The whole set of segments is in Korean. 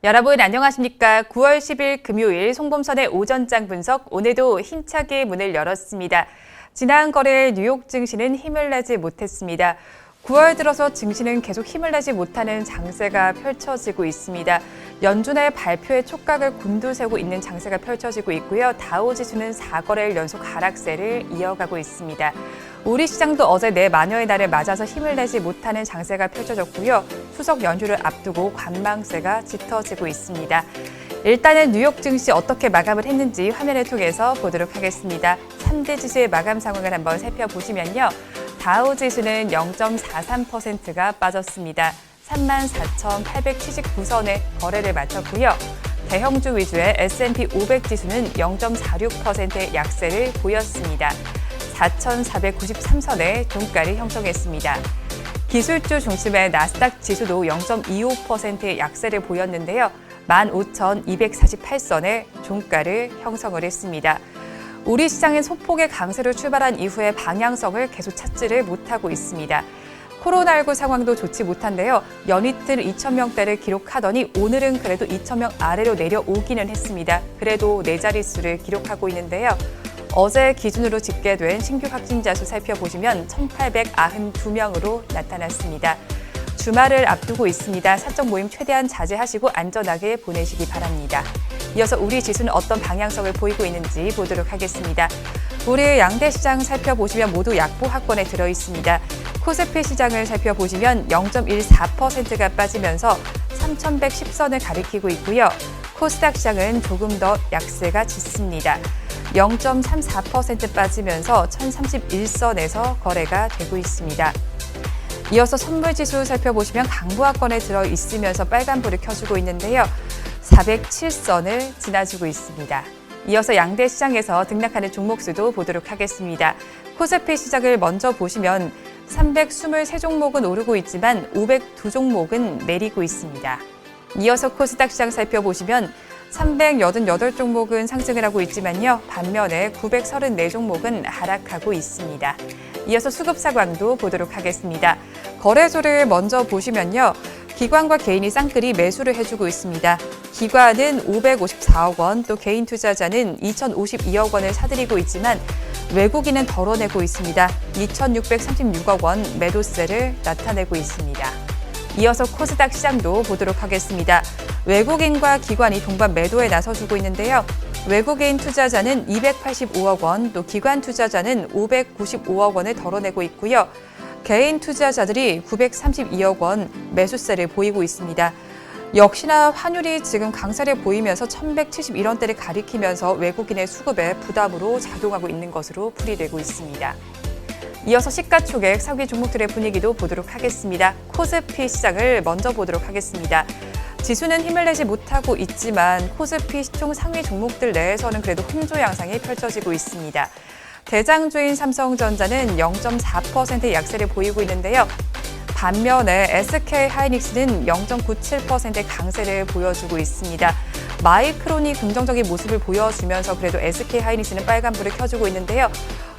여러분 안녕하십니까? 9월 10일 금요일 송범선의 오전장 분석, 오늘도 힘차게 문을 열었습니다. 지난 거래일 뉴욕 증시는 힘을 내지 못했습니다. 9월 들어서 증시는 계속 힘을 내지 못하는 장세가 펼쳐지고 있습니다. 연준의 발표에 촉각을 곤두세우고 있는 장세가 펼쳐지고 있고요. 다우지수는 4거래일 연속 하락세를 이어가고 있습니다. 우리 시장도 어제 내마녀의 날을 맞아서 힘을 내지 못하는 장세가 펼쳐졌고요. 추석 연휴를 앞두고 관망세가 짙어지고 있습니다. 일단은 뉴욕 증시 어떻게 마감을 했는지 화면을 통해서 보도록 하겠습니다. 3대 지수의 마감 상황을 한번 살펴보시면요. 다우지수는 0.43%가 빠졌습니다. 34,879선에 거래를 마쳤고요. 대형주 위주의 S&P 500 지수는 0.46%의 약세를 보였습니다. 4,493선의 종가를 형성했습니다. 기술주 중심의 나스닥 지수도 0.25%의 약세를 보였는데요. 15,248선의 종가를 형성을 했습니다. 우리 시장은 소폭의 강세로 출발한 이후에 방향성을 계속 찾지를 못하고 있습니다. 코로나19 상황도 좋지 못한데요. 연이틀 2,000명대를 기록하더니 오늘은 그래도 2,000명 아래로 내려오기는 했습니다. 그래도 네 자릿수를 기록하고 있는데요. 어제 기준으로 집계된 신규 확진자 수 살펴보시면 1,892명으로 나타났습니다. 주말을 앞두고 있습니다. 사적 모임 최대한 자제하시고 안전하게 보내시기 바랍니다. 이어서 우리 지수는 어떤 방향성을 보이고 있는지 보도록 하겠습니다. 우리 양대 시장 살펴보시면 모두 약보합권에 들어 있습니다. 코스피 시장을 살펴보시면 0.14%가 빠지면서 3,110선을 가리키고 있고요. 코스닥 시장은 조금 더 약세가 짙습니다. 0.34% 빠지면서 1,031선에서 거래가 되고 있습니다. 이어서 선물지수 살펴보시면 강보합권에 들어 있으면서 빨간불을 켜주고 있는데요. 407선을 지나주고 있습니다. 이어서 양대 시장에서 등락하는 종목수도 보도록 하겠습니다. 코스피 시장을 먼저 보시면 323종목은 오르고 있지만 502종목은 내리고 있습니다. 이어서 코스닥 시장 살펴보시면 388종목은 상승을 하고 있지만요. 반면에 934종목은 하락하고 있습니다. 이어서 수급사광도 보도록 하겠습니다. 거래소를 먼저 보시면요. 기관과 개인이 쌍끌이 매수를 해주고 있습니다. 기관은 554억 원, 또 개인 투자자는 2,052억 원을 사들이고 있지만 외국인은 덜어내고 있습니다. 2,636억 원 매도세를 나타내고 있습니다. 이어서 코스닥 시장도 보도록 하겠습니다. 외국인과 기관이 동반 매도에 나서주고 있는데요. 외국인 투자자는 285억 원, 또 기관 투자자는 595억 원을 덜어내고 있고요. 개인 투자자들이 932억 원 매수세를 보이고 있습니다. 역시나 환율이 지금 강세를 보이면서 1,171원대를 가리키면서 외국인의 수급에 부담으로 작용하고 있는 것으로 풀이되고 있습니다. 이어서 시가총액 상위 종목들의 분위기도 보도록 하겠습니다. 코스피 시장을 먼저 보도록 하겠습니다. 지수는 힘을 내지 못하고 있지만 코스피 시총 상위 종목들 내에서는 그래도 혼조 양상이 펼쳐지고 있습니다. 대장주인 삼성전자는 0.4%의 약세를 보이고 있는데요. 반면에 SK하이닉스는 0.97%의 강세를 보여주고 있습니다. 마이크론이 긍정적인 모습을 보여주면서 그래도 SK하이닉스는 빨간불을 켜주고 있는데요.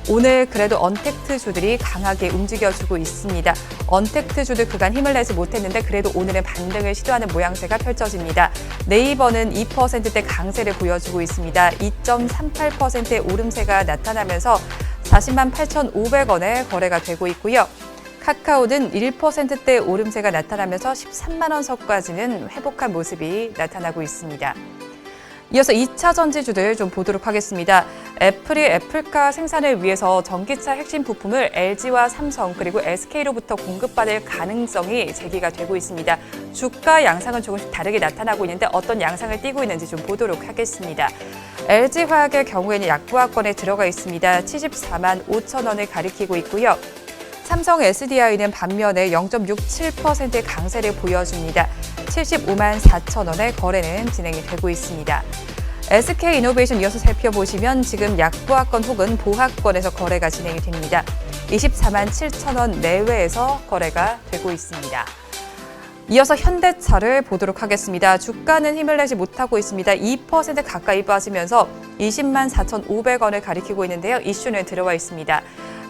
오늘 그래도 언택트주들이 강하게 움직여주고 있습니다. 언택트주들 그간 힘을 내지 못했는데 그래도 오늘은 반등을 시도하는 모양새가 펼쳐집니다. 네이버는 2%대 강세를 보여주고 있습니다. 2.38%의 오름세가 나타나면서 40만 8,500원에 거래가 되고 있고요. 카카오는 1%대 오름세가 나타나면서 13만 원 선까지는 회복한 모습이 나타나고 있습니다. 이어서 2차 전지주들 좀 보도록 하겠습니다. 애플이 애플카 생산을 위해서 전기차 핵심 부품을 LG와 삼성 그리고 SK로부터 공급받을 가능성이 제기가 되고 있습니다. 주가 양상은 조금씩 다르게 나타나고 있는데 어떤 양상을 띠고 있는지 좀 보도록 하겠습니다. LG화학의 경우에는 약보합권에 들어가 있습니다. 74만 5천 원을 가리키고 있고요. 삼성 SDI는 반면에 0.67%의 강세를 보여줍니다. 75만 4천 원의 거래는 진행이 되고 있습니다. SK이노베이션 이어서 살펴보시면 지금 약보합권 혹은 보합권에서 거래가 진행이 됩니다. 24만 7천 원 내외에서 거래가 되고 있습니다. 이어서 현대차를 보도록 하겠습니다. 주가는 힘을 내지 못하고 있습니다. 2% 가까이 빠지면서 20만 4,500원을 가리키고 있는데요. 이슈는 들어와 있습니다.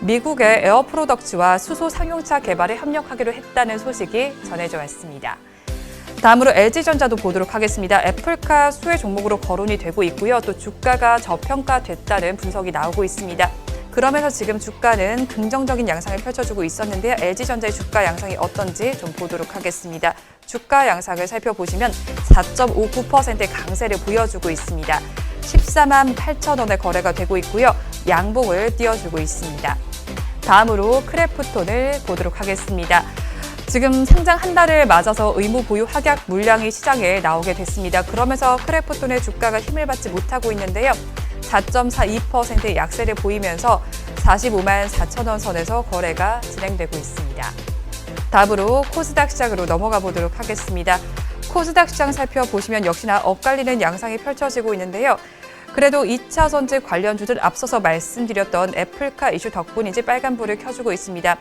미국의 에어프로덕츠와 수소 상용차 개발에 협력하기로 했다는 소식이 전해져 왔습니다. 다음으로 LG전자도 보도록 하겠습니다. 애플카 수혜 종목으로 거론이 되고 있고요. 또 주가가 저평가됐다는 분석이 나오고 있습니다. 그러면서 지금 주가는 긍정적인 양상을 펼쳐주고 있었는데요. LG전자의 주가 양상이 어떤지 좀 보도록 하겠습니다. 주가 양상을 살펴보시면 4.59%의 강세를 보여주고 있습니다. 14만 8천 원에 거래가 되고 있고요. 양봉을 띄워주고 있습니다. 다음으로 크래프톤을 보도록 하겠습니다. 지금 상장 한 달을 맞아서 의무 보유 확약 물량이 시장에 나오게 됐습니다. 그러면서 크래프톤의 주가가 힘을 받지 못하고 있는데요. 4.42%의 약세를 보이면서 45만 4천 원 선에서 거래가 진행되고 있습니다. 다음으로 코스닥 시장으로 넘어가 보도록 하겠습니다. 코스닥 시장 살펴보시면 역시나 엇갈리는 양상이 펼쳐지고 있는데요. 그래도 2차 전지 관련주들 앞서서 말씀드렸던 애플카 이슈 덕분인지 빨간불을 켜주고 있습니다.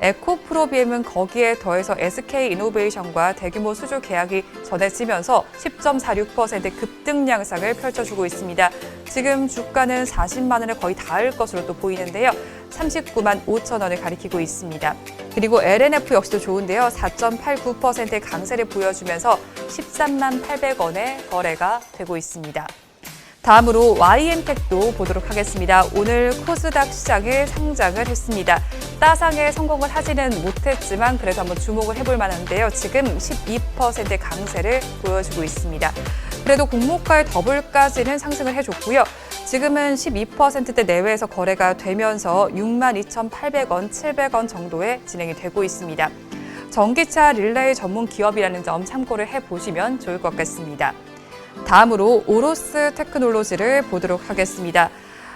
에코프로비엠은 거기에 더해서 SK이노베이션과 대규모 수주 계약이 전해지면서 10.46% 급등 양상을 펼쳐주고 있습니다. 지금 주가는 40만 원을 거의 닿을 것으로 또 보이는데요. 39만 5천 원을 가리키고 있습니다. 그리고 LNF 역시도 좋은데요. 4.89%의 강세를 보여주면서 13만 800원에 거래가 되고 있습니다. 다음으로 YM텍도 보도록 하겠습니다. 오늘 코스닥 시장에 상장을 했습니다. 따상에 성공을 하지는 못했지만 그래도 한번 주목을 해볼 만한데요. 지금 12%의 강세를 보여주고 있습니다. 그래도 공모가의 더블까지는 상승을 해줬고요. 지금은 12%대 내외에서 거래가 되면서 62,800원, 700원 정도에 진행이 되고 있습니다. 전기차 릴레이 전문 기업이라는 점 참고를 해보시면 좋을 것 같습니다. 다음으로 오로스 테크놀로지를 보도록 하겠습니다.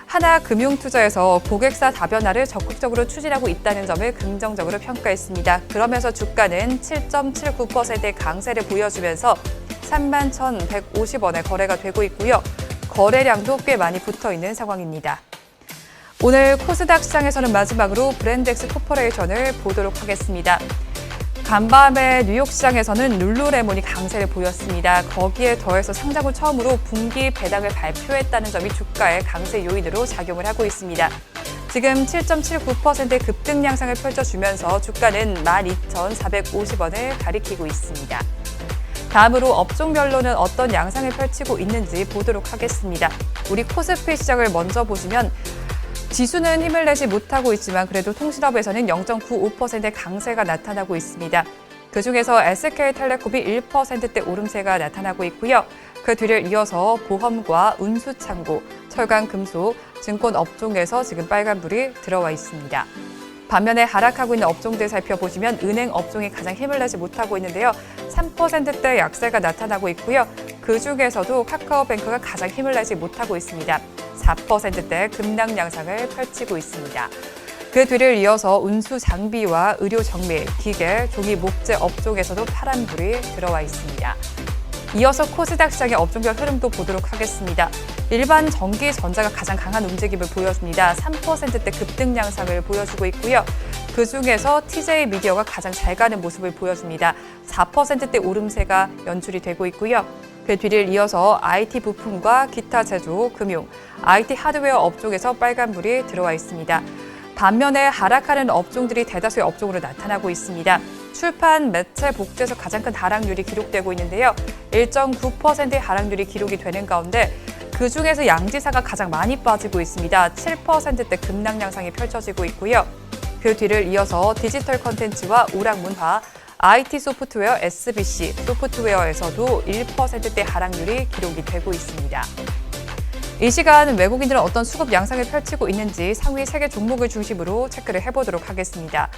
하나금융투자에서 고객사 다변화를 적극적으로 추진하고 있다는 점을 긍정적으로 평가했습니다. 그러면서 주가는 7.79%의 강세를 보여주면서 31,150원에 거래가 되고 있고요. 거래량도 꽤 많이 붙어있는 상황입니다. 오늘 코스닥 시장에서는 마지막으로 브랜덱스 코퍼레이션을 보도록 하겠습니다. 간밤에 뉴욕 시장에서는 룰루레몬이 강세를 보였습니다. 거기에 더해서 상장 후 처음으로 분기 배당을 발표했다는 점이 주가의 강세 요인으로 작용을 하고 있습니다. 지금 7.79%의 급등 양상을 펼쳐주면서 주가는 12,450원을 가리키고 있습니다. 다음으로 업종별로는 어떤 양상을 펼치고 있는지 보도록 하겠습니다. 우리 코스피 시장을 먼저 보시면 지수는 힘을 내지 못하고 있지만 그래도 통실업에서는 0.95%의 강세가 나타나고 있습니다. 그중에서 SK텔레콤이 1%대 오름세가 나타나고 있고요. 그 뒤를 이어서 보험과 운수창고, 철강, 금속, 증권 업종에서 지금 빨간불이 들어와 있습니다. 반면에 하락하고 있는 업종들 살펴보시면 은행 업종이 가장 힘을 내지 못하고 있는데요. 3%대 약세가 나타나고 있고요. 그중에서도 카카오뱅크가 가장 힘을 내지 못하고 있습니다. 4%대 급락 양상을 펼치고 있습니다. 그 뒤를 이어서 운수 장비와 의료 정밀, 기계, 종이 목재 업종에서도 파란불이 들어와 있습니다. 이어서 코스닥 시장의 업종별 흐름도 보도록 하겠습니다. 일반 전기 전자가 가장 강한 움직임을 보여줍니다. 3%대 급등 양상을 보여주고 있고요. 그중에서 TJ 미디어가 가장 잘 가는 모습을 보여줍니다. 4%대 오름세가 연출이 되고 있고요. 그 뒤를 이어서 IT 부품과 기타 제조, 금융, IT 하드웨어 업종에서 빨간불이 들어와 있습니다. 반면에 하락하는 업종들이 대다수의 업종으로 나타나고 있습니다. 출판, 매체, 복제에서 가장 큰 하락률이 기록되고 있는데요. 1.9%의 하락률이 기록이 되는 가운데 그중에서 양지사가 가장 많이 빠지고 있습니다. 7%대 급락 양상이 펼쳐지고 있고요. 그 뒤를 이어서 디지털 콘텐츠와 오락문화, IT 소프트웨어, SBC 소프트웨어에서도 1%대 하락률이 기록이 되고 있습니다. 이 시간 외국인들은 어떤 수급 양상을 펼치고 있는지 상위 3개 종목을 중심으로 체크를 해보도록 하겠습니다.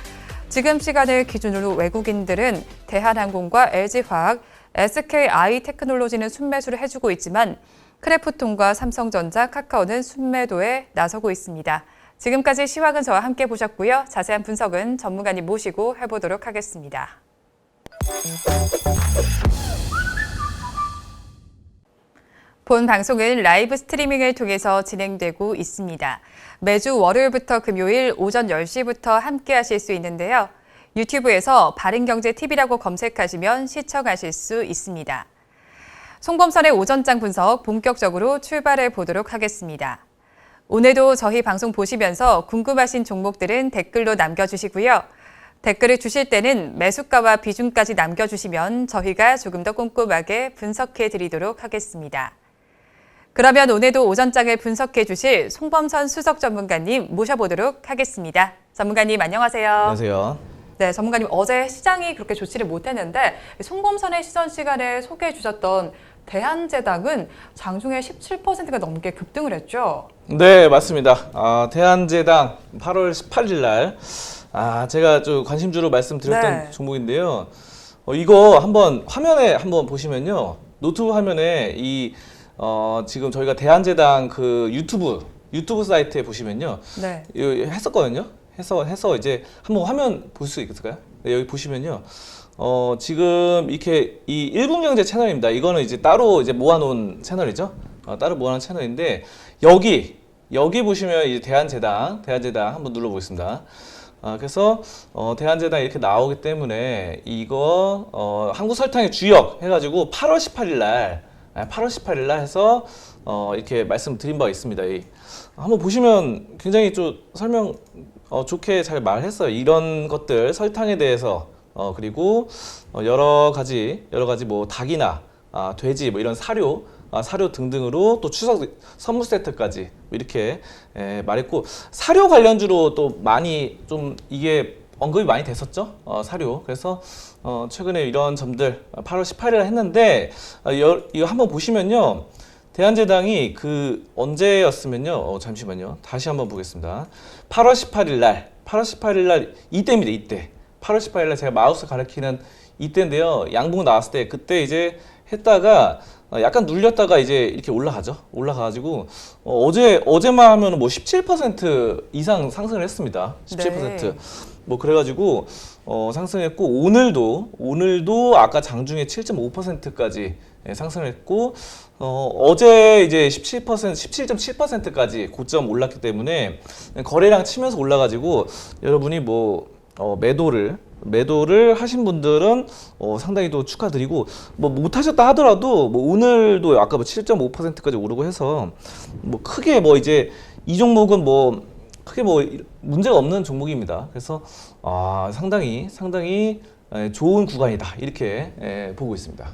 지금 시간을 기준으로 외국인들은 대한항공과 LG화학, SK이테크놀로지는 순매수를 해주고 있지만 크래프톤과 삼성전자, 카카오는 순매도에 나서고 있습니다. 지금까지 시황은 저와 함께 보셨고요. 자세한 분석은 전문가님 모시고 해보도록 하겠습니다. 본 방송은 라이브 스트리밍을 통해서 진행되고 있습니다. 매주 월요일부터 금요일 오전 10시부터 함께 하실 수 있는데요. 유튜브에서 바른경제TV라고 검색하시면 시청하실 수 있습니다. 송범선의 오전장 분석 본격적으로 출발해 보도록 하겠습니다. 오늘도 저희 방송 보시면서 궁금하신 종목들은 댓글로 남겨주시고요. 댓글을 주실 때는 매수가와 비중까지 남겨주시면 저희가 조금 더 꼼꼼하게 분석해 드리도록 하겠습니다. 그러면 오늘도 오전장을 분석해 주실 송범선 수석 전문가님 모셔보도록 하겠습니다. 전문가님 안녕하세요. 안녕하세요. 네, 전문가님 어제 시장이 그렇게 좋지를 못했는데 송범선의 시선 시간에 소개해 주셨던 대한제당은 장중에 17%가 넘게 급등을 했죠? 네, 맞습니다. 대한제당 8월 18일 날 제가 좀 관심주로 말씀드렸던 네. 종목인데요. 이거 한번 화면에 한번 보시면요. 노트북 화면에 지금 저희가 대한제당 그 유튜브 사이트에 보시면요. 네. 이거 했었거든요. 해서 이제 한번 화면 볼 수 있을까요? 네, 여기 보시면요. 지금 이렇게 이 1분경제 채널입니다. 이거는 이제 따로 이제 모아놓은 채널이죠. 따로 모아놓은 채널인데 여기 보시면 이제 대한제당 한번 눌러보겠습니다. 그래서 대한제당 이렇게 나오기 때문에 이거 한국설탕의 주역 해가지고 8월 18일 날 해서 이렇게 말씀드린 바가 있습니다. 한번 보시면 굉장히 좀 설명 좋게 잘 말했어요. 이런 것들 설탕에 대해서 그리고 여러 가지 뭐 닭이나 돼지 뭐 이런 사료 등등으로 또 추석 선물 세트까지 이렇게 말했고, 사료 관련주로 또 많이 좀 이게 언급이 많이 됐었죠. 사료. 그래서 최근에 이런 점들 8월 18일에 했는데 이거 한번 보시면요. 대한제당이 그 언제였으면요. 잠시만요. 다시 한번 보겠습니다. 8월 18일 날 이때입니다. 이때. 8월 18일 날 제가 마우스 가리키는 이때인데요. 양봉 나왔을 때 그때 이제 했다가 약간 눌렸다가 이제 이렇게 올라가가지고 어제만 하면 뭐 17% 이상 상승을 했습니다. 17%. 네. 뭐 그래가지고 상승했고 오늘도 아까 장중에 7.5%까지 상승을 했고 어제 이제 17.7%까지 고점 올랐기 때문에 거래량 치면서 올라가지고 여러분이 뭐 매도를 하신 분들은 상당히 또 축하드리고, 뭐 못하셨다 하더라도 뭐 오늘도 아까 뭐 7.5%까지 오르고 해서 뭐 크게 뭐 이제 이 종목은 뭐 크게 뭐 문제가 없는 종목입니다. 그래서 상당히 좋은 구간이다 이렇게 보고 있습니다.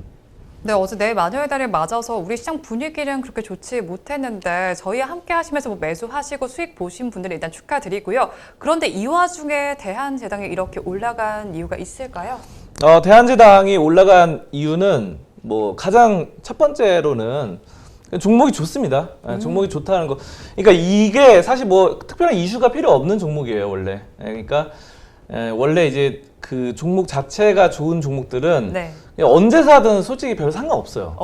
네, 어제 내일 마녀의 달을 맞아서 우리 시장 분위기는 그렇게 좋지 못했는데 저희와 함께 하시면서 뭐 매수하시고 수익 보신 분들은 일단 축하드리고요. 그런데 이 와중에 대한제당이 이렇게 올라간 이유가 있을까요? 대한제당이 올라간 이유는 뭐 가장 첫 번째로는 종목이 좋습니다. 종목이 좋다는 거. 그러니까 이게 사실 뭐 특별한 이슈가 필요 없는 종목이에요, 원래. 그러니까 원래 이제 그 종목 자체가 좋은 종목들은 네. 언제 사든 솔직히 별 상관없어요.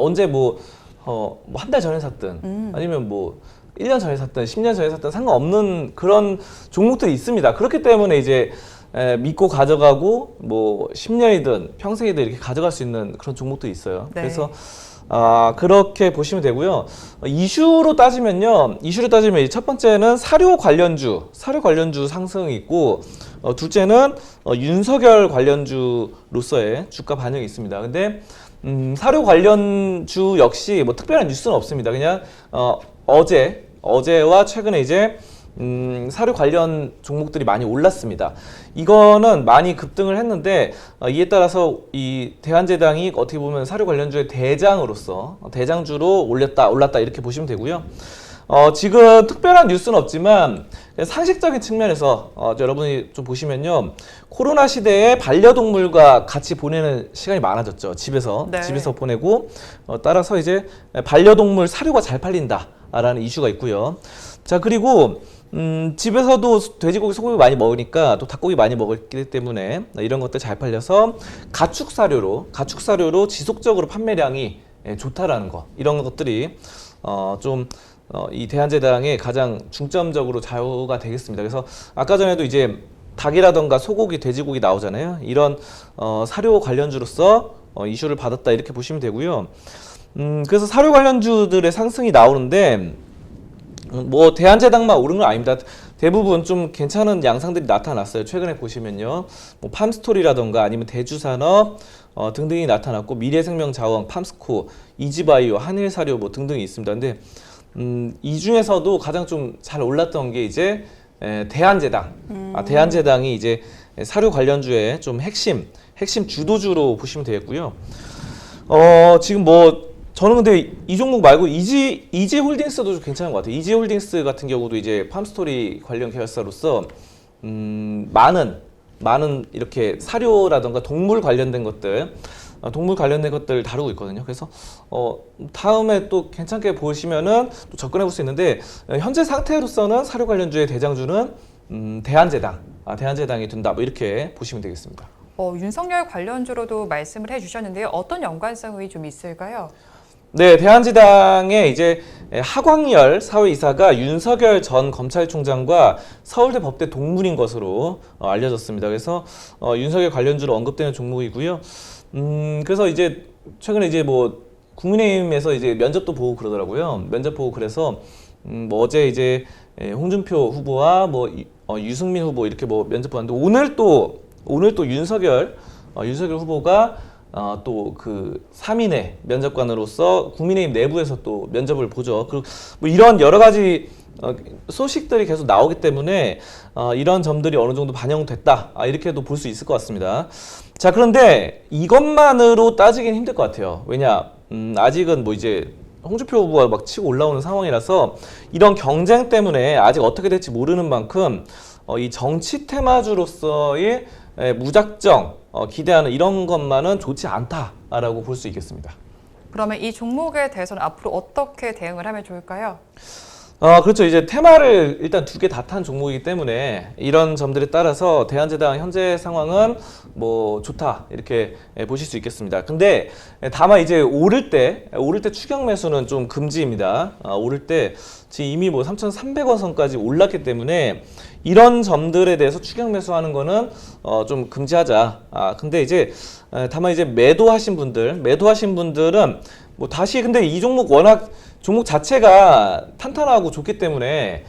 언제 한 달 전에 샀든 아니면 뭐 1년 전에 샀든 10년 전에 샀든 상관없는 그런 종목들이 있습니다. 그렇기 때문에 이제 믿고 가져가고 뭐 10년이든 평생이든 이렇게 가져갈 수 있는 그런 종목들이 있어요. 네. 그래서 그렇게 보시면 되고요. 이슈로 따지면 첫 번째는 사료 관련주 상승이 있고, 둘째는 윤석열 관련주로서의 주가 반영이 있습니다. 근데 사료 관련주 역시 뭐 특별한 뉴스는 없습니다. 그냥 어제와 최근에 이제 사료 관련 종목들이 많이 올랐습니다. 이거는 많이 급등을 했는데 이에 따라서 이 대한제당이 어떻게 보면 사료 관련주의 대장주로 올랐다 이렇게 보시면 되고요. 지금 특별한 뉴스는 없지만 상식적인 측면에서 여러분이 좀 보시면요, 코로나 시대에 반려동물과 같이 보내는 시간이 많아졌죠. 집에서 보내고 따라서 이제 반려동물 사료가 잘 팔린다라는 이슈가 있고요. 자, 그리고 집에서도 돼지고기, 소고기 많이 먹으니까 또 닭고기 많이 먹기 때문에 이런 것들 잘 팔려서 가축사료로 지속적으로 판매량이 좋다라는 거, 이런 것들이 이 대한제당의 가장 중점적으로 좌우가 되겠습니다. 그래서 아까 전에도 이제 닭이라던가 소고기, 돼지고기 나오잖아요. 이런 사료 관련주로서 이슈를 받았다 이렇게 보시면 되고요. 그래서 사료 관련주들의 상승이 나오는데 뭐 대한제당만 오른 건 아닙니다. 대부분 좀 괜찮은 양상들이 나타났어요. 최근에 보시면요, 뭐 팜스토리라던가 아니면 대주산업 등등이 나타났고, 미래생명자원, 팜스코, 이지바이오, 한일사료 뭐 등등이 있습니다. 근데 이 중에서도 가장 좀 잘 올랐던 게 이제 대한제당. 대한제당이 이제 사료 관련주의 좀 핵심 주도주로 보시면 되겠고요. 지금 뭐 저는 근데 이 종목 말고 이지 홀딩스도 좀 괜찮은 것 같아요. 이지 홀딩스 같은 경우도 이제 팜스토리 관련 계열사로서 많은 이렇게 사료라던가 동물 관련된 것들 다루고 있거든요. 그래서 다음에 또 괜찮게 보시면은 또 접근해 볼 수 있는데 현재 상태로서는 사료 관련주의 대장주는 대한제당이 된다. 뭐 이렇게 보시면 되겠습니다. 윤석열 관련주로도 말씀을 해주셨는데요. 어떤 연관성이 좀 있을까요? 네, 대한제당의 이제 하광열 사회이사가 윤석열 전 검찰총장과 서울대 법대 동문인 것으로 알려졌습니다. 그래서 윤석열 관련주로 언급되는 종목이고요. 그래서 이제 최근에 이제 뭐 국민의힘에서 이제 면접도 보고 그러더라고요. 면접 보고 그래서 뭐 어제 이제 홍준표 후보와 뭐 유승민 후보 이렇게 뭐 면접 봤는데 오늘 또 윤석열 후보가 또 그 3인의 면접관으로서 국민의힘 내부에서 또 면접을 보죠. 그리고 뭐 이런 여러 가지 소식들이 계속 나오기 때문에 이런 점들이 어느 정도 반영됐다. 이렇게도 볼 수 있을 것 같습니다. 자, 그런데 이것만으로 따지긴 힘들 것 같아요. 왜냐, 아직은 뭐 이제 홍준표 후보가 막 치고 올라오는 상황이라서 이런 경쟁 때문에 아직 어떻게 될지 모르는 만큼 이 정치 테마주로서의 무작정 기대하는 이런 것만은 좋지 않다라고 볼 수 있겠습니다. 그러면 이 종목에 대해서는 앞으로 어떻게 대응을 하면 좋을까요? 그렇죠. 이제 테마를 일단 두 개 다 탄 종목이기 때문에 이런 점들에 따라서 대한제당 현재 상황은 뭐 좋다 이렇게 보실 수 있겠습니다. 근데 다만 이제 오를 때 추격 매수는 좀 금지입니다. 오를 때 지금 이미 뭐 3,300원 선까지 올랐기 때문에 이런 점들에 대해서 추격 매수하는 거는 좀 금지하자. 근데 이제 다만 이제 매도하신 분들은 뭐 다시 근데 이 종목 워낙 종목 자체가 탄탄하고 좋기 때문에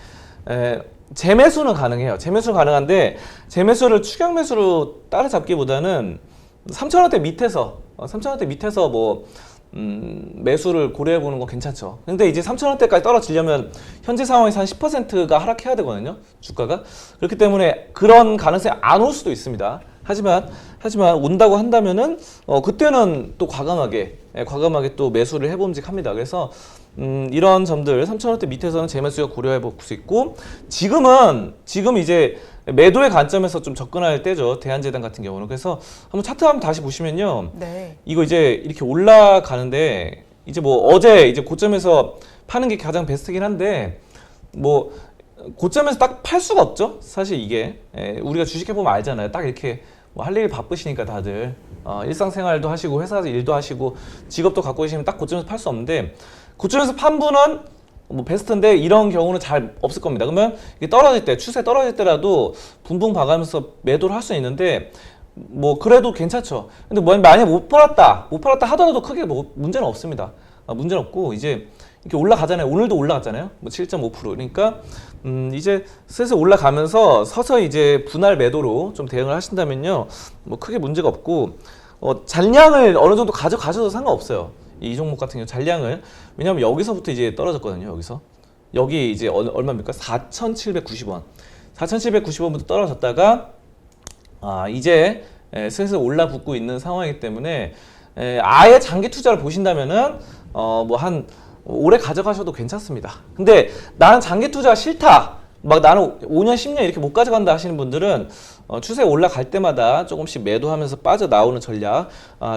재매수는 가능해요. 재매수는 가능한데 재매수를 추격 매수로 따라잡기보다는 3,000원대 밑에서 뭐 매수를 고려해 보는 건 괜찮죠. 근데 이제 3,000원대까지 떨어지려면 현재 상황에서 한 10%가 하락해야 되거든요. 주가가. 그렇기 때문에 그런 가능성이 안 올 수도 있습니다. 하지만 온다고 한다면은 그때는 또 과감하게 또 매수를 해봄직합니다. 그래서 이런 점들 3,000원대 밑에서는 재매수가 고려해 볼 수 있고 지금 이제 매도의 관점에서 좀 접근할 때죠. 대한제당 같은 경우는. 그래서 한번 차트 한번 다시 보시면요. 네. 이거 이제 이렇게 올라가는데 이제 뭐 어제 이제 고점에서 파는 게 가장 베스트긴 한데 뭐 고점에서 딱 팔 수가 없죠. 사실 이게 우리가 주식해 보면 알잖아요. 딱 이렇게 뭐 할 일 바쁘시니까 다들 일상생활도 하시고 회사 일도 하시고 직업도 갖고 계시면 딱 고점에서 팔 수 없는데 고점에서 판 분은 뭐 베스트인데 이런 경우는 잘 없을 겁니다. 그러면 이게 떨어질 때 추세 떨어질 때라도 붕붕 봐가면서 매도를 할 수 있는데 뭐 그래도 괜찮죠. 근데 만약 못 팔았다 하더라도 크게 뭐 문제는 없습니다. 문제는 없고 이제 이렇게 올라가잖아요. 오늘도 올라갔잖아요. 뭐 7.5%. 그러니까 이제 슬슬 올라가면서 서서히 이제 분할 매도로 좀 대응을 하신다면요. 뭐 크게 문제가 없고 잔량을 어느 정도 가져가셔도 상관없어요. 이 종목 같은 경우 잔량을. 왜냐하면 여기서부터 이제 떨어졌거든요. 여기 이제 얼마입니까? 4,790원. 4,790원부터 떨어졌다가 이제 슬슬 올라붙고 있는 상황이기 때문에 아예 장기 투자를 보신다면은 뭐 한 오래 가져가셔도 괜찮습니다. 근데 나는 장기 투자가 싫다. 막 나는 5년, 10년 이렇게 못 가져간다 하시는 분들은 추세 올라갈 때마다 조금씩 매도하면서 빠져나오는 전략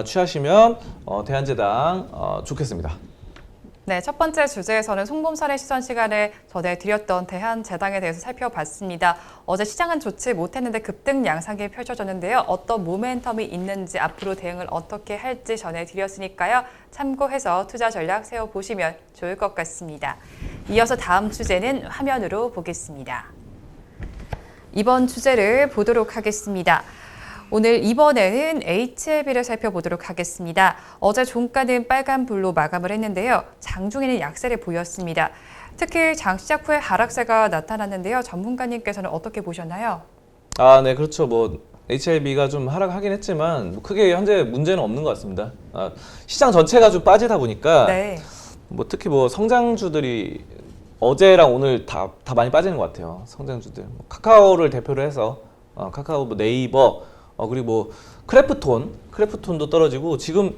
취하시면 대한제당 좋겠습니다. 네, 첫 번째 주제에서는 송범선의 시선 시간을 전해드렸던 대한제당에 대해서 살펴봤습니다. 어제 시장은 좋지 못했는데 급등 양상이 펼쳐졌는데요. 어떤 모멘텀이 있는지 앞으로 대응을 어떻게 할지 전해드렸으니까요. 참고해서 투자 전략 세워보시면 좋을 것 같습니다. 이어서 다음 주제는 화면으로 보겠습니다. 이번 주제를 보도록 하겠습니다. 오늘 이번에는 HLB를 살펴보도록 하겠습니다. 어제 종가는 빨간불로 마감을 했는데요. 장중에는 약세를 보였습니다. 특히 장 시작 후에 하락세가 나타났는데요. 전문가님께서는 어떻게 보셨나요? 네, 그렇죠. 뭐 HLB가 좀 하락하긴 했지만 뭐 크게 현재 문제는 없는 것 같습니다. 시장 전체가 좀 빠지다 보니까 네. 뭐 특히 뭐 성장주들이 어제랑 오늘 다 많이 빠지는 것 같아요. 성장주들. 카카오를 대표로 해서 카카오, 뭐 네이버, 그리고 뭐 크래프톤도 떨어지고 지금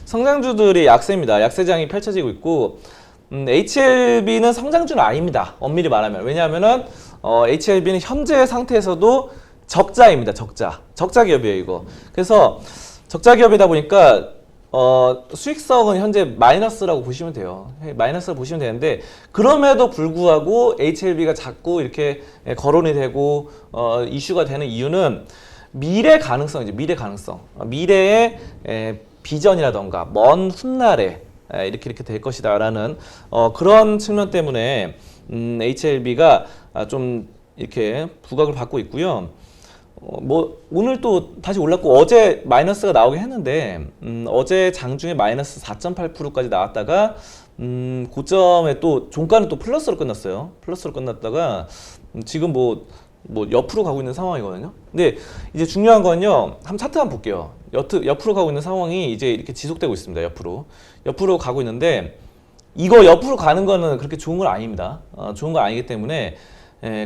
성장주들이 약세입니다. 약세장이 펼쳐지고 있고 HLB는 성장주는 아닙니다. 엄밀히 말하면. 왜냐하면은 HLB는 현재 상태에서도 적자입니다. 적자 기업이에요, 이거. 그래서 적자 기업이다 보니까 수익성은 현재 마이너스라고 보시면 돼요. 마이너스라고 보시면 되는데 그럼에도 불구하고 HLB가 자꾸 이렇게 거론이 되고 이슈가 되는 이유는 미래 가능성이죠. 미래 가능성. 미래의 비전이라던가 먼 훗날에 이렇게 될 것이다라는 그런 측면 때문에 HLB가 좀 이렇게 부각을 받고 있고요. 뭐 오늘 또 다시 올랐고 어제 마이너스가 나오긴 했는데 어제 장중에 마이너스 4.8%까지 나왔다가 고점에 또 종가는 또 플러스로 끝났어요. 플러스로 끝났다가 지금 뭐 옆으로 가고 있는 상황이거든요. 근데 이제 중요한 건요. 한번 차트 한번 볼게요. 옆으로 가고 있는 상황이 이제 이렇게 지속되고 있습니다. 옆으로 가고 있는데 이거 옆으로 가는 거는 그렇게 좋은 건 아닙니다. 좋은 건 아니기 때문에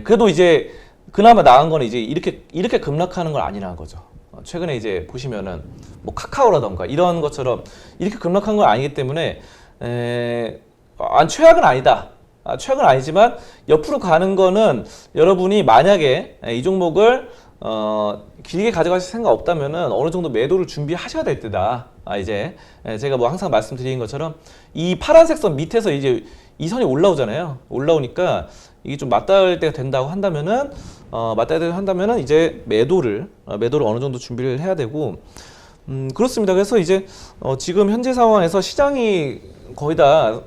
그래도 이제 그나마 나은 거는 이제 이렇게 급락하는 건 아니라는 거죠. 최근에 이제 보시면은 뭐 카카오라던가 이런 것처럼 이렇게 급락한 건 아니기 때문에 최악은 아니다. 최악은 아니지만 옆으로 가는 거는 여러분이 만약에 이 종목을 길게 가져가실 생각 없다면은 어느 정도 매도를 준비하셔야 될 때다. 이제 제가 뭐 항상 말씀드린 것처럼 이 파란색 선 밑에서 이제 이 선이 올라오잖아요. 올라오니까 이게 좀 맞닿을 때가 된다고 한다면은 이제 매도를 어느 정도 준비를 해야 되고 그렇습니다. 그래서 이제 지금 현재 상황에서 시장이 거의 다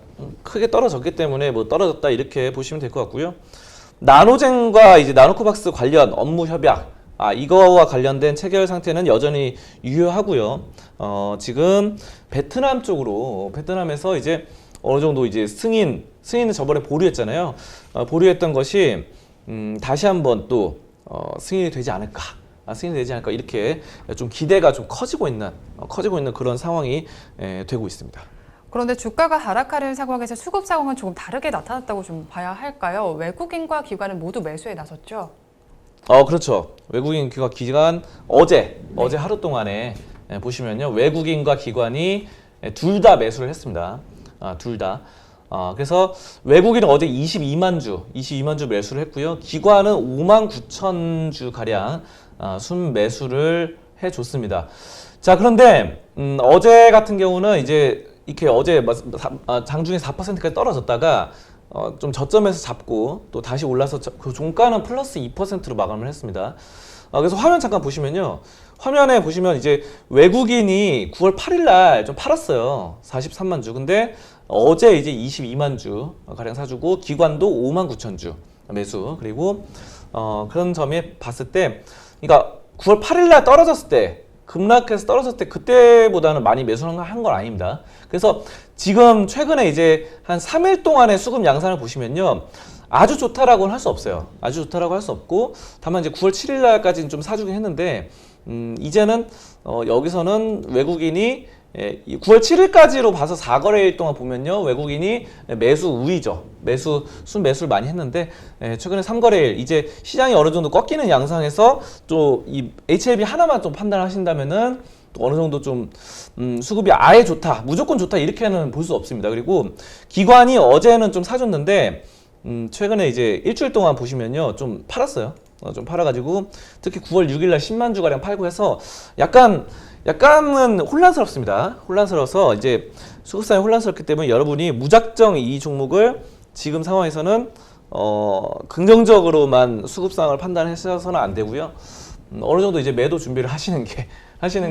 크게 떨어졌기 때문에 뭐 떨어졌다 이렇게 보시면 될 것 같고요. 나노젠과 이제 나노코박스 관련 업무 협약 이거와 관련된 체결 상태는 여전히 유효하고요. 지금 베트남에서 이제 어느 정도 이제 승인은 저번에 보류했잖아요. 보류했던 것이 다시 한번 또 승인이 되지 않을까. 이렇게 좀 기대가 좀 커지고 있는 그런 상황이 되고 있습니다. 그런데 주가가 하락하는 상황에서 수급 상황은 조금 다르게 나타났다고 좀 봐야 할까요? 외국인과 기관은 모두 매수에 나섰죠? 그렇죠. 외국인 기관 어제 하루 동안에 보시면요. 외국인과 기관이 둘 다 매수를 했습니다. 둘 다. 그래서 외국인은 어제 22만 주 매수를 했고요. 기관은 5만 9천 주 가량 순매수를 해줬습니다. 자, 그런데 어제 같은 경우는 이제 이렇게 어제 장중에 4%까지 떨어졌다가 좀 저점에서 잡고 또 다시 올라서 그 종가는 플러스 2%로 마감을 했습니다. 그래서 화면 잠깐 보시면요. 화면에 보시면 이제 외국인이 9월 8일 날 좀 팔았어요. 43만 주. 근데 어제 이제 22만 주 가량 사주고 기관도 5만 9천 주 매수. 그리고 그런 점에 봤을 때 그러니까 9월 8일 날 떨어졌을 때 급락해서 떨어졌을 때 그때보다는 많이 매수한 건 아닙니다. 그래서 지금 최근에 이제 한 3일 동안의 수급 양상을 보시면요. 아주 좋다라고는 할 수 없어요. 아주 좋다라고 할 수 없고 다만 이제 9월 7일 날까지는 좀 사주긴 했는데 이제는 여기서는 외국인이 9월 7일까지로 봐서 4거래일 동안 보면요. 외국인이 매수 우위죠. 순매수를 많이 했는데 최근에 3거래일 이제 시장이 어느 정도 꺾이는 양상에서 또 이 HLB 하나만 좀 판단하신다면은 또 어느 정도 좀 수급이 아예 좋다, 무조건 좋다 이렇게는 볼 수 없습니다. 그리고 기관이 어제는 좀 사줬는데 최근에 이제 일주일 동안 보시면요. 좀 팔았어요. 좀 팔아가지고 특히 9월 6일 날 10만 주 가량 팔고 해서 약간은 혼란스럽습니다. 혼란스러워서 이제 수급상이 혼란스럽기 때문에 여러분이 무작정 이 종목을 지금 상황에서는 긍정적으로만 수급상을 판단하셔서는 안 되고요. 어느 정도 이제 매도 준비를 하시는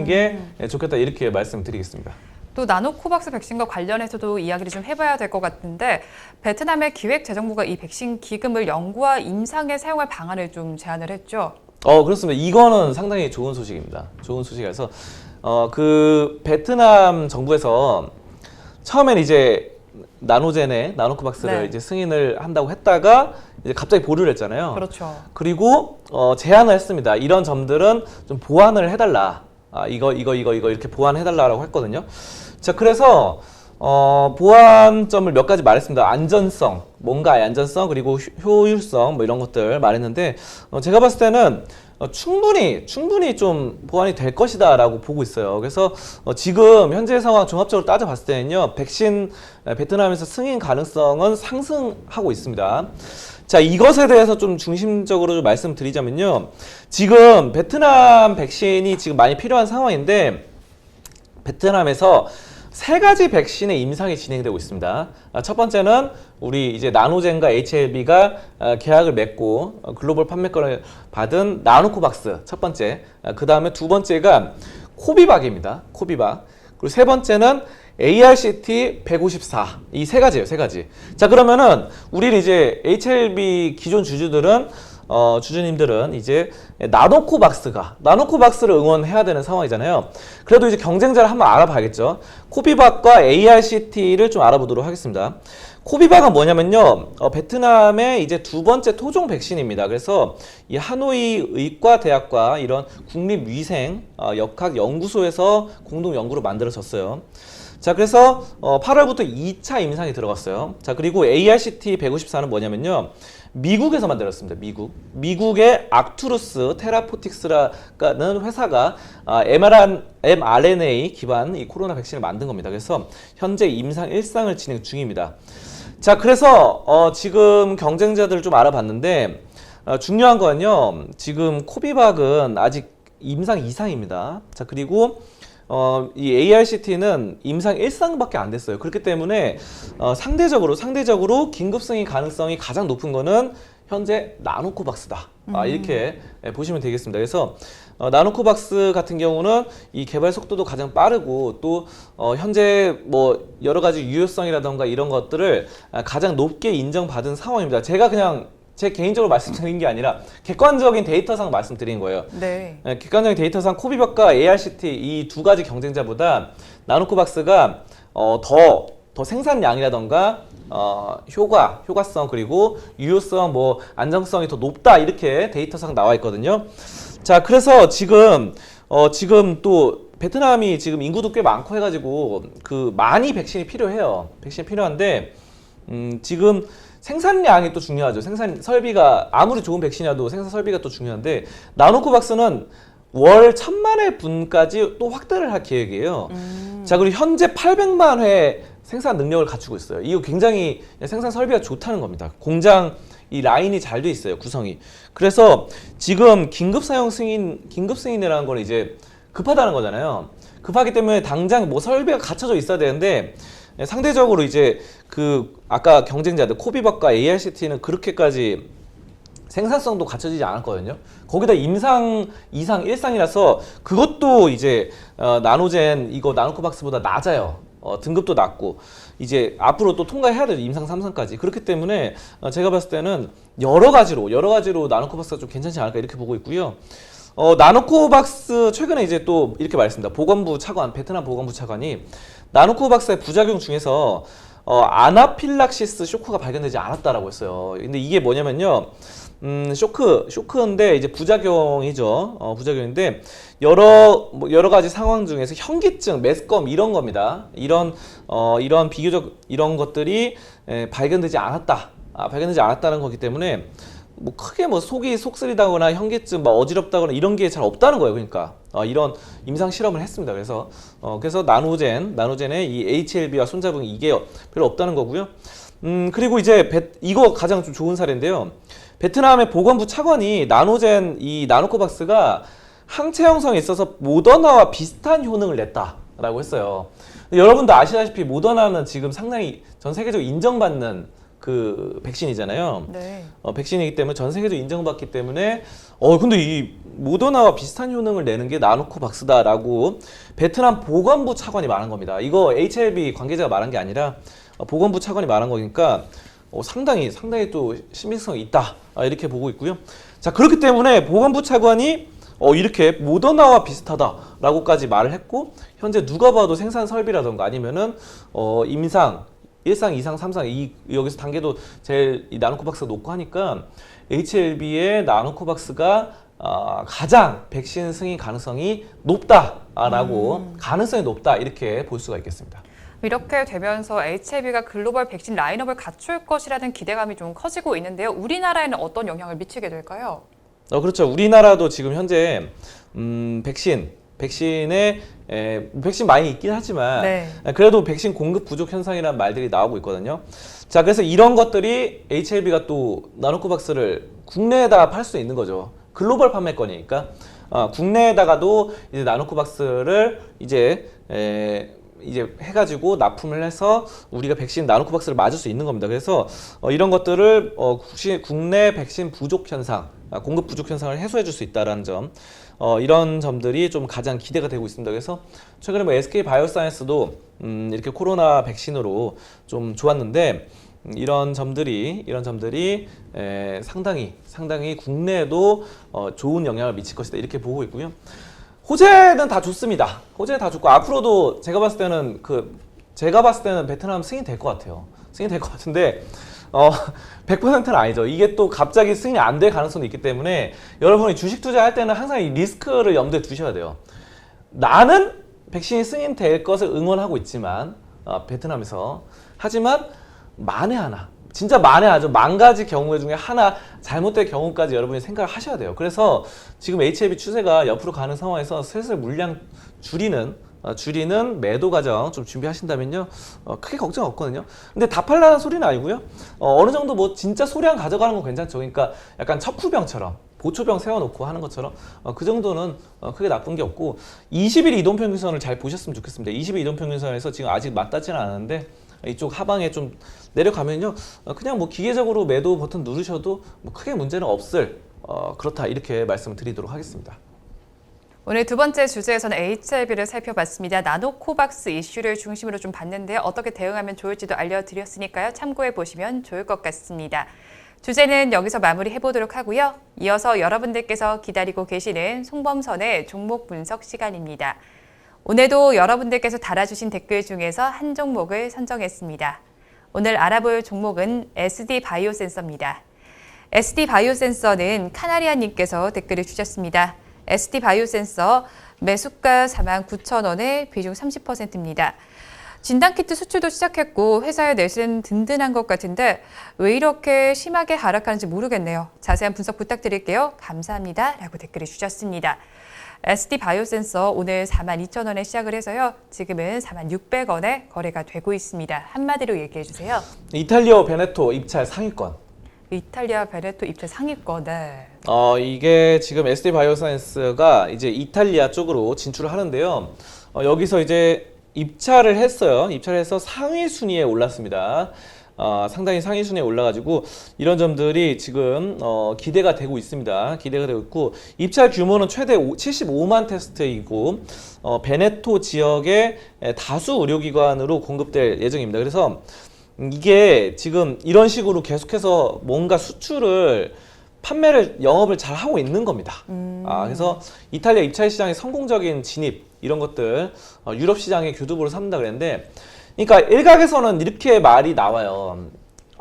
게 좋겠다 이렇게 말씀드리겠습니다. 또 나노코박스 백신과 관련해서도 이야기를 좀 해봐야 될 것 같은데 베트남의 기획재정부가 이 백신 기금을 연구와 임상에 사용할 방안을 좀 제안을 했죠. 그렇습니다. 이거는 상당히 좋은 소식입니다. 좋은 소식이라서 그 베트남 정부에서 처음에는 이제 나노코박스를 이제 승인을 한다고 했다가 이제 갑자기 보류를 했잖아요. 그렇죠. 그리고 제안을 했습니다. 이런 점들은 좀 보완을 해달라. 이거 이렇게 보완해달라고 했거든요. 자, 그래서 보완점을 몇 가지 말했습니다. 안전성, 뭔가의 안전성, 그리고 효율성, 뭐 이런 것들 말했는데, 제가 봤을 때는 충분히 좀 보완이 될 것이다라고 보고 있어요. 그래서 지금 현재 상황 종합적으로 따져봤을 때는요, 백신 베트남에서 승인 가능성은 상승하고 있습니다. 자, 이것에 대해서 좀 중심적으로 좀 말씀드리자면요, 지금 베트남 백신이 지금 많이 필요한 상황인데, 베트남에서 세 가지 백신의 임상이 진행되고 있습니다. 첫 번째는 우리 이제 나노젠과 HLB가 계약을 맺고 글로벌 판매권을 받은 나노코박스 첫 번째. 그 다음에 두 번째가 코비박입니다. 코비박. 그리고 세 번째는 ARCT 154. 이 세 가지예요, 세 가지. 자, 그러면은 우리 이제 HLB 기존 주주님들은 이제 나노코박스를 응원해야 되는 상황이잖아요. 그래도 이제 경쟁자를 한번 알아봐야겠죠. 코비박과 ARCT를 좀 알아보도록 하겠습니다. 코비박은 뭐냐면요, 베트남의 이제 두 번째 토종 백신입니다. 그래서 이 하노이 의과대학과 이런 국립위생 역학 연구소에서 공동 연구로 만들어졌어요. 자, 그래서 8월부터 2차 임상이 들어갔어요. 자, 그리고 ARCT 154는 뭐냐면요, 미국에서 만들었습니다. 미국의 악투루스 테라포틱스라는 회사가 mRNA 기반 이 코로나 백신을 만든 겁니다. 그래서 현재 임상 1상을 진행 중입니다. 자, 그래서 지금 경쟁자들을 좀 알아봤는데, 중요한 건요, 지금 코비박은 아직 임상 2상입니다. 자, 그리고 이 ARCT는 임상 1상밖에 안 됐어요. 그렇기 때문에 상대적으로 긴급 승인 가능성이 가장 높은 거는 현재 나노코박스다. 이렇게 보시면 되겠습니다. 그래서 나노코박스 같은 경우는 이 개발 속도도 가장 빠르고, 또 현재 뭐 여러 가지 유효성이라던가 이런 것들을 가장 높게 인정받은 상황입니다. 제가 그냥 제 개인적으로 말씀드린 게 아니라 객관적인 데이터상 말씀드린 거예요. 네. 객관적인 데이터상 코비박과 ARCT 이 두 가지 경쟁자보다 나노코박스가 더 생산량이라던가 효과성, 그리고 유효성, 뭐 안정성이 더 높다, 이렇게 데이터상 나와 있거든요. 자, 그래서 지금 또 베트남이 지금 인구도 꽤 많고 해가지고 많이 백신이 필요해요. 백신이 필요한데 지금 생산량이 또 중요하죠. 생산 설비가 아무리 좋은 백신이라도 생산 설비가 또 중요한데, 나노코박스는 월 1,000만회 분까지 또 확대를 할 계획이에요. 자, 그리고 현재 800만 회 생산 능력을 갖추고 있어요. 이거 굉장히 생산 설비가 좋다는 겁니다. 공장 이 라인이 잘 돼 있어요, 구성이. 그래서 지금 긴급 승인이라는 건 이제 급하다는 거잖아요. 급하기 때문에 당장 뭐 설비가 갖춰져 있어야 되는데, 상대적으로 이제 아까 경쟁자들 코비박과 ARCT는 그렇게까지 생산성도 갖춰지지 않았거든요. 거기다 임상 2상 1상이라서 그것도 이제 나노젠 이거 나노코박스보다 낮아요. 등급도 낮고, 이제 앞으로 또 통과해야 되죠. 임상 3상까지. 그렇기 때문에 제가 봤을 때는 여러 가지로 나노코박스가 좀 괜찮지 않을까, 이렇게 보고 있고요. 나노코박스 최근에 이제 또 이렇게 말했습니다. 베트남 보건부 차관이 나노코박스의 부작용 중에서 아나필락시스 쇼크가 발견되지 않았다라고 했어요. 근데 이게 뭐냐면요, 쇼크인데 이제 부작용이죠. 부작용인데 여러 가지 상황 중에서 현기증, 메스꺼움 이런 겁니다. 이런 비교적 이런 것들이 발견되지 않았다는 거기 때문에 뭐 크게 뭐 속이 속쓰리다거나 현기증, 막 어지럽다거나 이런 게 잘 없다는 거예요. 그러니까 이런 임상 실험을 했습니다. 그래서 나노젠의 이 HLB와 손잡은 이게 별로 없다는 거고요. 그리고 이제 이거 가장 좀 좋은 사례인데요. 베트남의 보건부 차관이 이 나노코박스가 항체 형성에 있어서 모더나와 비슷한 효능을 냈다라고 했어요. 여러분도 아시다시피 모더나는 지금 상당히 전 세계적으로 인정받는 백신이잖아요. 네. 백신이기 때문에 전 세계적으로 인정받기 때문에 근데 이 모더나와 비슷한 효능을 내는 게 나노코박스다라고 베트남 보건부 차관이 말한 겁니다. 이거 HLB 관계자가 말한 게 아니라 보건부 차관이 말한 거니까 상당히 또 신빙성이 있다, 이렇게 보고 있고요. 자, 그렇기 때문에 보건부 차관이 이렇게 모더나와 비슷하다라고까지 말을 했고, 현재 누가 봐도 생산 설비라던가 아니면은 임상 1상, 2상, 3상 여기서 단계도 제일 이 나노코박스가 높고 하니까 HLB의 나노코박스가 가장 백신 승인 가능성이 높다라고 가능성이 높다, 이렇게 볼 수가 있겠습니다. 이렇게 되면서 HIV가 글로벌 백신 라인업을 갖출 것이라는 기대감이 좀 커지고 있는데요. 우리나라에는 어떤 영향을 미치게 될까요? 그렇죠. 우리나라도 지금 현재 백신에 백신 많이 있긴 하지만 네. 그래도 백신 공급 부족 현상이라는 말들이 나오고 있거든요. 자, 그래서 이런 것들이 HIV가 또 나노코박스를 국내에다 팔 수 있는 거죠. 글로벌 판매권이니까 국내에다가도 이제 나노코박스를 이제 해가지고 납품을 해서 우리가 백신 나노코박스를 맞을 수 있는 겁니다. 그래서 이런 것들을 국내 백신 부족 현상, 공급 부족 현상을 해소해 줄 수 있다는 점, 이런 점들이 좀 가장 기대가 되고 있습니다. 그래서 최근에 뭐 SK 바이오사이언스도 이렇게 코로나 백신으로 좀 좋았는데 이런 점들이 상당히 국내에도 좋은 영향을 미칠 것이다 이렇게 보고 있고요. 호재는 다 좋습니다. 호재 다 좋고 앞으로도 제가 봤을 때는 베트남 승인 될 것 같아요. 승인 될 것 같은데 100%는 아니죠. 이게 또 갑자기 승인이 안 될 가능성도 있기 때문에 여러분이 주식 투자할 때는 항상 이 리스크를 염두에 두셔야 돼요. 나는 백신이 승인될 것을 응원하고 있지만 베트남에서 하지만 만에 하나 진짜 만에 아주 만 가지 경우 중에 하나 잘못될 경우까지 여러분이 생각을 하셔야 돼요. 그래서 지금 HIV 추세가 옆으로 가는 상황에서 슬슬 물량 줄이는 매도 과정 좀 준비하신다면요 크게 걱정 없거든요. 근데 다 팔라는 소리는 아니고요. 어느 정도 뭐 진짜 소량 가져가는 건 괜찮죠. 그러니까 약간 척후병처럼 보초병 세워놓고 하는 것처럼 그 정도는 크게 나쁜 게 없고 20일 이동평균선을 잘 보셨으면 좋겠습니다. 20일 이동평균선에서 지금 아직 맞닿지는 않았는데 이쪽 하방에 좀 내려가면요 그냥 뭐 기계적으로 매도 버튼 누르셔도 뭐 크게 문제는 없을 그렇다 이렇게 말씀을 드리도록 하겠습니다. 오늘 두 번째 주제에서는 HIV를 살펴봤습니다. 나노코박스 이슈를 중심으로 좀 봤는데요. 어떻게 대응하면 좋을지도 알려드렸으니까요. 참고해 보시면 좋을 것 같습니다. 주제는 여기서 마무리해보도록 하고요. 이어서 여러분들께서 기다리고 계시는 송범선의 종목 분석 시간입니다. 오늘도 여러분들께서 달아주신 댓글 중에서 한 종목을 선정했습니다. 오늘 알아볼 종목은 SD바이오센서입니다. SD바이오센서는 카나리아님께서 댓글을 주셨습니다. SD바이오센서 매수가 49,000원에 비중 30%입니다. 진단키트 수출도 시작했고 회사의 내실은 든든한 것 같은데 왜 이렇게 심하게 하락하는지 모르겠네요. 자세한 분석 부탁드릴게요. 감사합니다. 라고 댓글을 주셨습니다. SD바이오센서 오늘 42,000원에 시작을 해서요. 지금은 46,600원에 거래가 되고 있습니다. 한마디로 얘기해 주세요. 이탈리아 베네토 입찰 상위권. 이탈리아 베네토 입찰 상위권. 네. 이게 지금 SD 바이오사이언스가 이제 이탈리아 쪽으로 진출을 하는데요. 여기서 이제 입찰을 했어요. 입찰해서 상위 순위에 올랐습니다. 상당히 상위 순위에 올라가지고 이런 점들이 지금 기대가 되고 있습니다. 기대가 되고 있고 입찰 규모는 최대 75만 테스트이고 베네토 지역의 다수 의료기관으로 공급될 예정입니다. 그래서 이게 지금 이런 식으로 계속해서 뭔가 영업을 잘 하고 있는 겁니다. 그래서 이탈리아 입찰 시장의 성공적인 진입 이런 것들 유럽 시장의 교두보를 삼는다 그랬는데, 그러니까 일각에서는 이렇게 말이 나와요.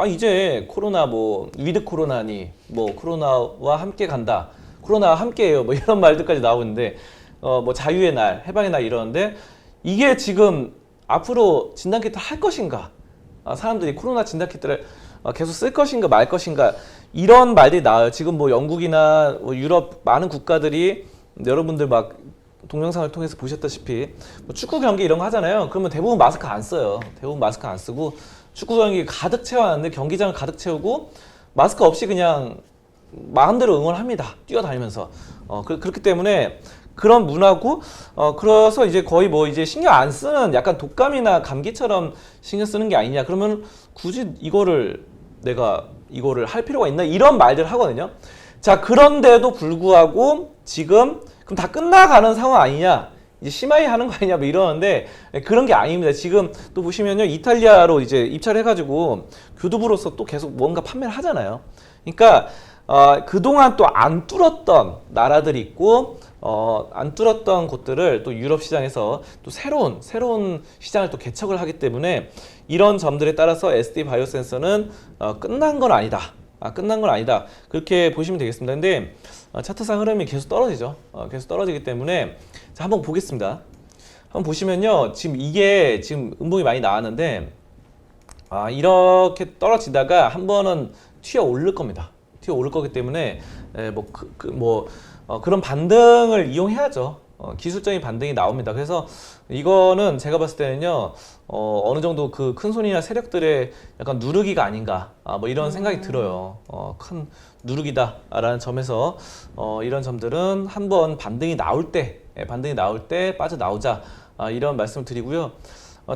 이제 코로나 뭐 위드 코로나니 뭐 코로나와 함께 간다, 코로나와 함께해요, 뭐 이런 말들까지 나오는데 뭐 자유의 날, 해방의 날 이러는데 이게 지금 앞으로 진단키트를 할 것인가? 사람들이 코로나 진단키트를 계속 쓸 것인가 말 것인가 이런 말들이 나와요. 지금 뭐 영국이나 뭐 유럽 많은 국가들이 여러분들 막 동영상을 통해서 보셨다시피 뭐 축구 경기 이런 거 하잖아요. 그러면 대부분 마스크 안 써요. 대부분 마스크 안 쓰고 축구 경기 가득 채워놨는데 경기장을 가득 채우고 마스크 없이 그냥 마음대로 응원합니다. 뛰어다니면서. 그렇기 때문에 그런 문화고, 그래서 이제 거의 뭐 이제 신경 안 쓰는 약간 독감이나 감기처럼 신경 쓰는 게 아니냐. 그러면 굳이 내가 이거를 할 필요가 있나? 이런 말들 하거든요. 자, 그런데도 불구하고 지금 그럼 다 끝나가는 상황 아니냐? 이제 심하게 하는 거 아니냐? 뭐 이러는데 그런 게 아닙니다. 지금 또 보시면요. 이탈리아로 이제 입찰해가지고 교두부로서 또 계속 뭔가 판매를 하잖아요. 그러니까, 그동안 또 안 뚫었던 나라들이 있고, 안 뚫었던 곳들을 또 유럽 시장에서 또 새로운 시장을 또 개척을 하기 때문에 이런 점들에 따라서 SD 바이오센서는 끝난 건 아니다. 끝난 건 아니다. 그렇게 보시면 되겠습니다. 근데 차트상 흐름이 계속 떨어지죠. 계속 떨어지기 때문에 자, 한번 보겠습니다. 한번 보시면요. 지금 이게 지금 음봉이 많이 나왔는데 이렇게 떨어지다가 한 번은 튀어 오를 겁니다. 튀어 오를 거기 때문에 그런 반등을 이용해야죠. 기술적인 반등이 나옵니다. 그래서 이거는 제가 봤을 때는요, 어느 정도 그 큰 손이나 세력들의 약간 누르기가 아닌가, 뭐 이런 생각이 들어요. 큰 누르기다라는 점에서 이런 점들은 한번 반등이 나올 때 빠져나오자, 이런 말씀을 드리고요.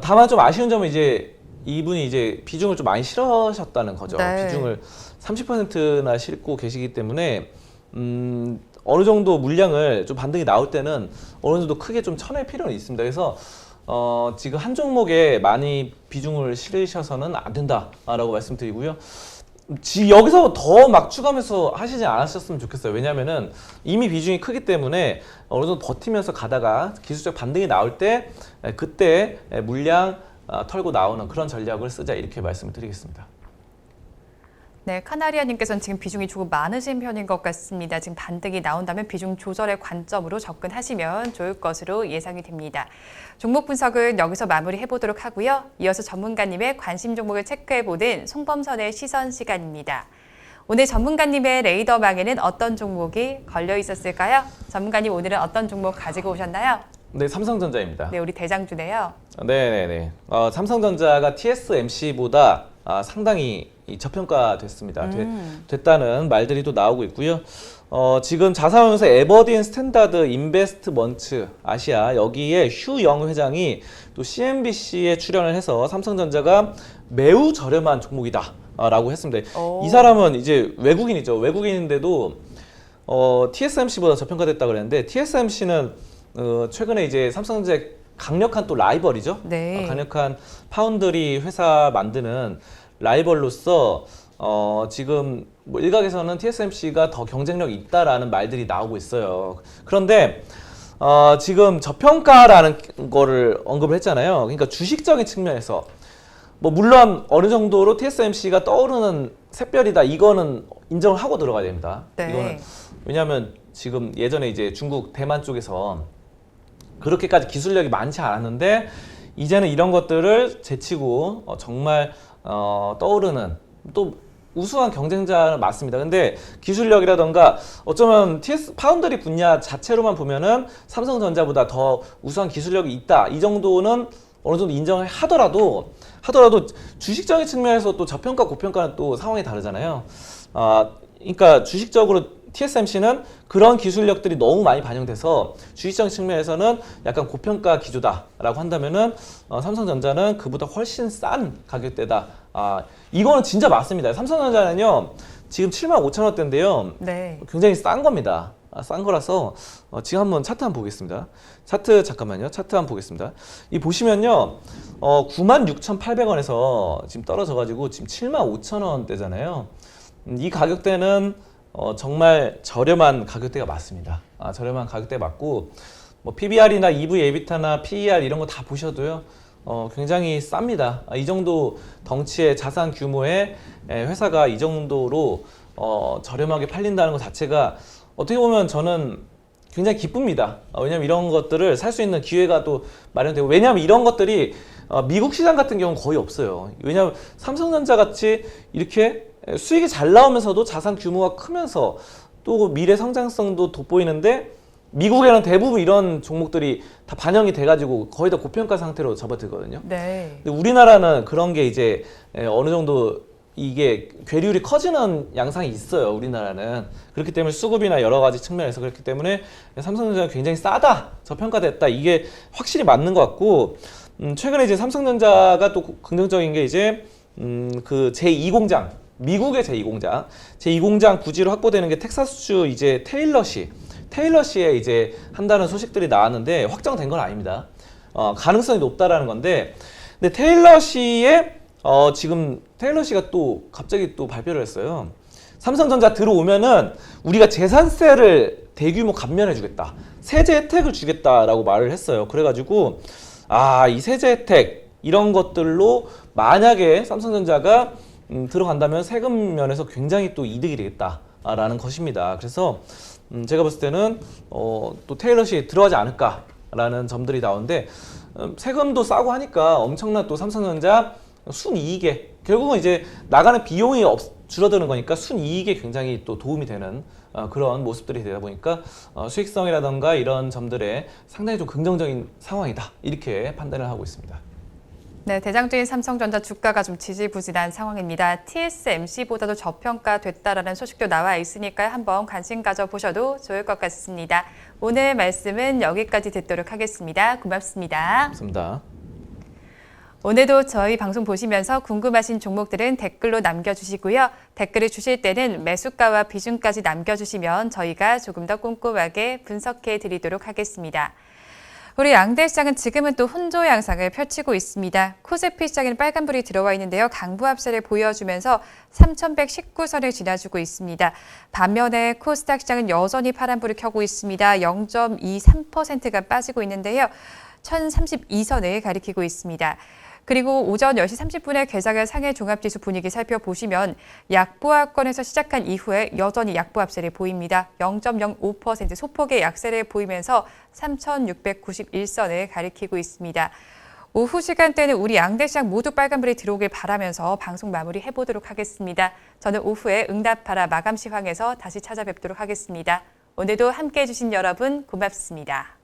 다만 좀 아쉬운 점은 이제 이분이 이제 비중을 좀 많이 실으셨다는 거죠. 네. 비중을 30%나 싣고 계시기 때문에 어느 정도 물량을 좀 반등이 나올 때는 어느 정도 크게 좀 쳐낼 필요는 있습니다. 그래서 지금 한 종목에 많이 비중을 실으셔서는 안 된다라고 말씀드리고요. 여기서 더 막 추가하면서 하시지 않으셨으면 좋겠어요. 왜냐면은 이미 비중이 크기 때문에 어느 정도 버티면서 가다가 기술적 반등이 나올 때 그때 물량 털고 나오는 그런 전략을 쓰자, 이렇게 말씀을 드리겠습니다. 네, 카나리아님께서는 지금 비중이 조금 많으신 편인 것 같습니다. 지금 반등이 나온다면 비중 조절의 관점으로 접근하시면 좋을 것으로 예상이 됩니다. 종목 분석은 여기서 마무리해 보도록 하고요. 이어서 전문가님의 관심 종목을 체크해보는 송범선의 시선 시간입니다. 오늘 전문가님의 레이더망에는 어떤 종목이 걸려 있었을까요? 전문가님, 오늘은 어떤 종목 가지고 오셨나요? 네, 삼성전자입니다. 네, 우리 대장주네요. 네네네. 삼성전자가 TSMC보다 상당히 저평가됐습니다. 됐다는 말들이 또 나오고 있고요. 지금 자사운용사 에버딘 스탠다드 인베스트먼트 아시아, 여기에 휴영 회장이 또 CNBC에 출연을 해서 삼성전자가 매우 저렴한 종목이다 라고 했습니다. 이 사람은 이제 외국인이죠. 외국인인데도 TSMC보다 저평가됐다 그랬는데, TSMC는 최근에 이제 삼성전자의 강력한 또 라이벌이죠. 네. 강력한 파운드리 회사 만드는 라이벌로서 지금 뭐 일각에서는 TSMC가 더 경쟁력이 있다라는 말들이 나오고 있어요. 그런데 지금 저평가라는 거를 언급을 했잖아요. 그러니까 주식적인 측면에서 뭐 물론 어느 정도로 TSMC가 떠오르는 샛별이다, 이거는 인정을 하고 들어가야 됩니다. 네. 이거는 왜냐하면 지금 예전에 이제 중국 대만 쪽에서 그렇게까지 기술력이 많지 않았는데 이제는 이런 것들을 제치고 정말 떠오르는 또 우수한 경쟁자는 맞습니다. 근데 기술력이라던가 어쩌면 파운드리 분야 자체로만 보면은 삼성전자보다 더 우수한 기술력이 있다, 이 정도는 어느 정도 인정을 하더라도 주식적인 측면에서 또 저평가 고평가는 또 상황이 다르잖아요. 그러니까 주식적으로 TSMC는 그런 기술력들이 너무 많이 반영돼서 주식적 측면에서는 약간 고평가 기조다라고 한다면은 삼성전자는 그보다 훨씬 싼 가격대다. 이거는 진짜 맞습니다. 삼성전자는요 지금 75,000원대인데요. 네. 굉장히 싼 겁니다. 싼 거라서 지금 한번 차트 한번 보겠습니다. 차트 잠깐만요. 차트 한번 보겠습니다. 이 보시면요 96,800원에서 지금 떨어져가지고 지금 75,000원대잖아요. 이 가격대는 정말 저렴한 가격대가 맞습니다. 저렴한 가격대 맞고 뭐 PBR이나 EV, EBITDA나 PER 이런 거 다 보셔도요 굉장히 쌉니다. 이 정도 덩치의 자산 규모의 회사가 이 정도로 저렴하게 팔린다는 것 자체가 어떻게 보면 저는 굉장히 기쁩니다. 왜냐하면 이런 것들을 살 수 있는 기회가 또 마련되고, 왜냐하면 이런 것들이 미국 시장 같은 경우는 거의 없어요. 왜냐하면 삼성전자 같이 이렇게 수익이 잘 나오면서도 자산 규모가 크면서 또 미래 성장성도 돋보이는데, 미국에는 대부분 이런 종목들이 다 반영이 돼가지고 거의 다 고평가 상태로 접어들거든요. 네. 근데 우리나라는 그런 게 이제 어느 정도 이게 괴리율이 커지는 양상이 있어요. 우리나라는 그렇기 때문에 수급이나 여러 가지 측면에서 그렇기 때문에 삼성전자가 굉장히 싸다, 저평가됐다, 이게 확실히 맞는 것 같고, 최근에 이제 삼성전자가 또 긍정적인 게 이제 그 제2공장, 미국의 제2공장 부지로 확보되는 게 텍사스주 이제 테일러시에 이제 한다는 소식들이 나왔는데 확정된 건 아닙니다. 가능성이 높다라는 건데, 근데 지금 테일러시가 또 갑자기 또 발표를 했어요. 삼성전자 들어오면은 우리가 재산세를 대규모 감면해 주겠다, 세제 혜택을 주겠다라고 말을 했어요. 그래가지고 이 세제 혜택 이런 것들로 만약에 삼성전자가 들어간다면 세금 면에서 굉장히 또 이득이 되겠다라는 것입니다. 그래서 제가 봤을 때는 또 테일러시 들어가지 않을까, 있다라는 점들이 나오는데 세금도 싸고 하니까 엄청난 또 삼성전자 순이익에 결국은 이제 나가는 비용이 줄어드는 거니까 순이익에 굉장히 또 도움이 되는 그런 모습들이 되다 보니까 수익성이라던가 이런 점들에 상당히 좀 긍정적인 상황이다 이렇게 판단을 하고 있습니다. 네, 대장주인 삼성전자 주가가 좀 지지부진한 상황입니다. TSMC보다도 저평가됐다라는 소식도 나와 있으니까요. 한번 관심 가져보셔도 좋을 것 같습니다. 오늘 말씀은 여기까지 듣도록 하겠습니다. 고맙습니다. 맞습니다. 오늘도 저희 방송 보시면서 궁금하신 종목들은 댓글로 남겨주시고요. 댓글을 주실 때는 매수가와 비중까지 남겨주시면 저희가 조금 더 꼼꼼하게 분석해 드리도록 하겠습니다. 우리 양대 시장은 지금은 또 혼조 양상을 펼치고 있습니다. 코스피 시장에는 빨간불이 들어와 있는데요. 강보합세를 보여주면서 3,119선을 지나주고 있습니다. 반면에 코스닥 시장은 여전히 파란불을 켜고 있습니다. 0.23%가 빠지고 있는데요. 1,032선을 가리키고 있습니다. 그리고 오전 10시 30분에 개장한 상해 종합지수 분위기 살펴보시면 약보합권에서 시작한 이후에 여전히 약보합세를 보입니다. 0.05% 소폭의 약세를 보이면서 3,691선을 가리키고 있습니다. 오후 시간대는 우리 양대 시장 모두 빨간불이 들어오길 바라면서 방송 마무리해보도록 하겠습니다. 저는 오후에 응답하라 마감 시황에서 다시 찾아뵙도록 하겠습니다. 오늘도 함께해 주신 여러분 고맙습니다.